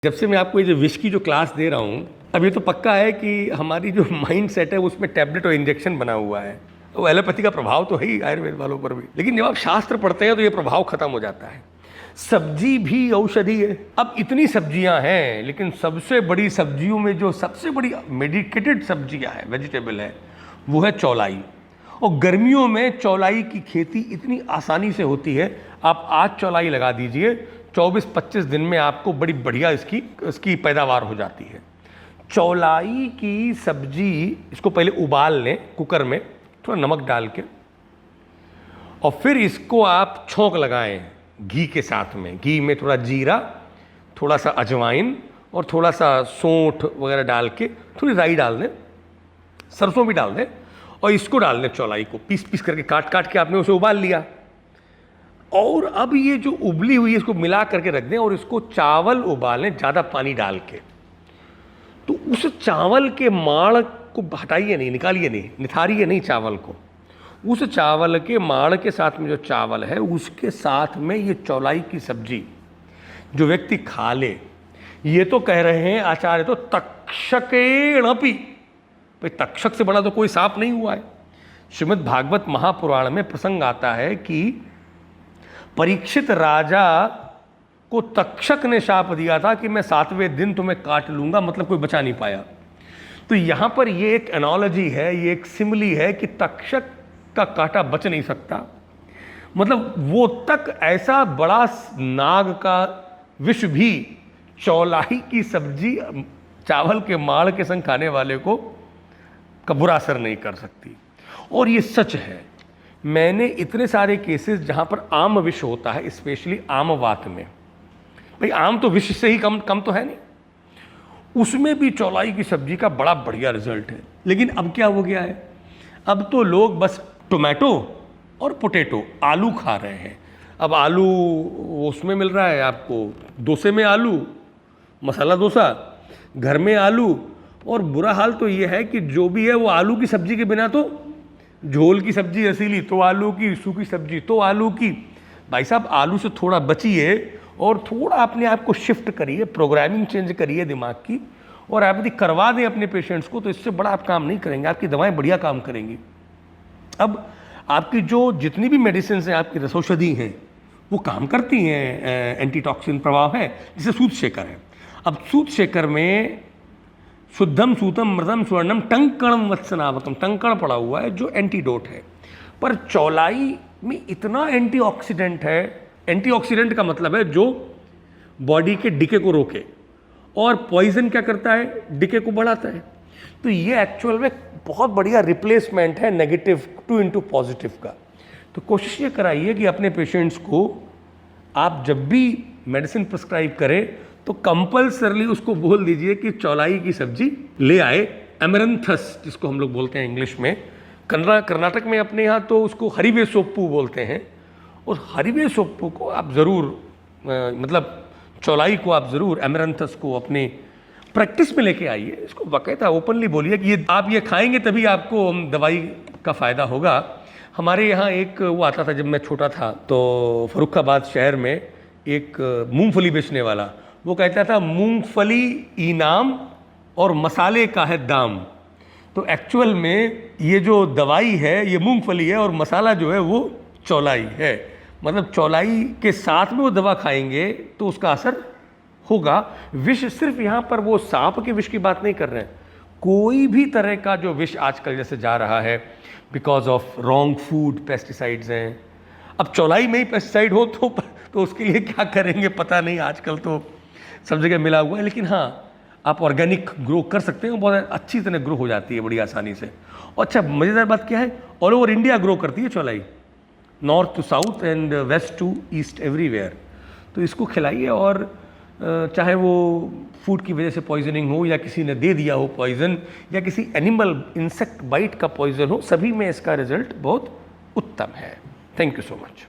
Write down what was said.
जब से मैं आपको ये जो विश की जो क्लास दे रहा हूँ, अब ये तो पक्का है कि हमारी जो माइंड सेट है उसमें टैबलेट और इंजेक्शन बना हुआ है। तो एलोपैथी का प्रभाव तो है ही आयुर्वेद वालों पर भी, लेकिन जब आप शास्त्र पढ़ते हैं तो ये प्रभाव खत्म हो जाता है। सब्जी भी औषधि है। अब इतनी सब्जियां हैं, लेकिन सबसे बड़ी सब्जियों में जो सबसे बड़ी मेडिकेटेड सब्जियां है, वेजिटेबल है, वो है चौलाई। और गर्मियों में चौलाई की खेती इतनी आसानी से होती है। आप आज चौलाई लगा दीजिए, 24-25 दिन में आपको बड़ी बढ़िया इसकी पैदावार हो जाती है। चौलाई की सब्जी, इसको पहले उबाल लें कुकर में थोड़ा नमक डाल के, और फिर इसको आप छौंक लगाएं घी के साथ में। घी में थोड़ा जीरा, थोड़ा सा अजवाइन और थोड़ा सा सौंठ वगैरह डाल के, थोड़ी राई डाल दें, सरसों भी डाल दें, और इसको डाल दें चौलाई को पीस पीस करके काट काट के आपने उसे उबाल लिया। और अब ये जो उबली हुई है इसको मिला करके रख दें, और इसको चावल उबालें ज़्यादा पानी डाल के। तो उस चावल के माड़ को हटाइए नहीं, निकालिए नहीं, निथारिए नहीं चावल को। उस चावल के माड़ के साथ में जो चावल है उसके साथ में ये चौलाई की सब्जी जो व्यक्ति खा ले, ये तो कह रहे हैं आचार्य तो तक्षकेणपि, भाई तक्षक से बड़ा तो कोई सांप नहीं हुआ है। श्रीमद् भागवत महापुराण में प्रसंग आता है कि परीक्षित राजा को तक्षक ने शाप दिया था कि मैं 7वें दिन तुम्हें काट लूंगा, मतलब कोई बचा नहीं पाया। तो यहां पर ये एक एनोलॉजी है, ये एक सिमिली है कि तक्षक का काटा बच नहीं सकता। मतलब वो तक ऐसा बड़ा नाग का विष भी चौलाई की सब्जी चावल के माड़ के संग खाने वाले को का बुरा असर नहीं कर सकती। और ये सच है। मैंने इतने सारे केसेस जहां पर आम विष होता है, स्पेशली आम वात में, भाई आम तो विष से ही कम तो है नहीं, उसमें भी चौलाई की सब्जी का बड़ा बढ़िया रिजल्ट है। लेकिन अब क्या हो गया है, अब तो लोग बस टोमेटो और पोटैटो, आलू खा रहे हैं। अब आलू उसमें मिल रहा है आपको, डोसे में आलू, मसाला डोसा, घर में आलू। और बुरा हाल तो ये है कि जो भी है वो आलू की सब्जी के बिना तो, झोल की सब्जी रसीली तो आलू की, सूखी सब्जी तो आलू की। भाई साहब आलू से थोड़ा बचिए और थोड़ा अपने आप को शिफ्ट करिए, प्रोग्रामिंग चेंज करिए दिमाग की, और आप यदि करवा दें अपने पेशेंट्स को तो इससे बड़ा आप काम नहीं करेंगे, आपकी दवाएं बढ़िया काम करेंगी। अब आपकी जो जितनी भी मेडिसिन हैं, आपकी रसौषधि हैं, वो काम करती हैं, एंटीटॉक्सिन प्रभाव है, जैसे सूत शेकर है। अब सूत शेकर में शुद्धम सूतम मृतम स्वर्णम टंकणम वत्सनावकम, टंकण पड़ा हुआ है जो एंटीडोट है। पर चौलाई में इतना एंटीऑक्सीडेंट है, एंटीऑक्सीडेंट का मतलब है जो बॉडी के डिके को रोके, और पॉइजन क्या करता है, डिके को बढ़ाता है। तो ये एक्चुअल में बहुत बढ़िया रिप्लेसमेंट है नेगेटिव टू इनटू पॉजिटिव का। तो कोशिश ये कराइए कि अपने पेशेंट्स को आप जब भी मेडिसिन प्रिस्क्राइब करें तो कंपल्सरली उसको बोल दीजिए कि चौलाई की सब्जी ले आए। एमरंथस जिसको हम लोग बोलते हैं इंग्लिश में, कर्नाटक में अपने यहाँ तो उसको हरिवे सोप्पू बोलते हैं। और हरिवे सोप्पू को आप ज़रूर मतलब चौलाई को आप ज़रूर, एमरंथस को अपने प्रैक्टिस में लेके आइए। इसको बाकायदा ओपनली बोलिए कि ये आप ये खाएंगे तभी आपको दवाई का फ़ायदा होगा। हमारे यहाँ एक वो आता था जब मैं छोटा था, तो फर्रुखाबाद शहर में एक मूंगफली बेचने वाला, वो कहता था मूंगफली इनाम और मसाले का है दाम। तो एक्चुअल में ये जो दवाई है ये मूंगफली है, और मसाला जो है वो चौलाई है। मतलब चौलाई के साथ में वो दवा खाएंगे तो उसका असर होगा। विष सिर्फ यहाँ पर वो सांप के विष की बात नहीं कर रहे हैं, कोई भी तरह का जो विष आजकल जैसे जा रहा है because of wrong food, pesticides हैं। अब चौलाई में ही पेस्टिसाइड हो तो उसके लिए क्या करेंगे पता नहीं, आजकल तो सब जगह मिला हुआ है। लेकिन हाँ, आप ऑर्गेनिक ग्रो कर सकते हैं, बहुत अच्छी तरह ग्रो हो जाती है बड़ी आसानी से। और अच्छा मज़ेदार बात क्या है, ऑल ओवर इंडिया ग्रो करती है चौलाई, north to south and west to east everywhere. तो इसको खिलाइए, और चाहे वो फूड की वजह से पॉइजनिंग हो, या किसी ने दे दिया हो पॉइजन, या किसी एनिमल इंसेक्ट बाइट का पॉइजन हो, सभी में इसका रिजल्ट बहुत उत्तम है। Thank you so much.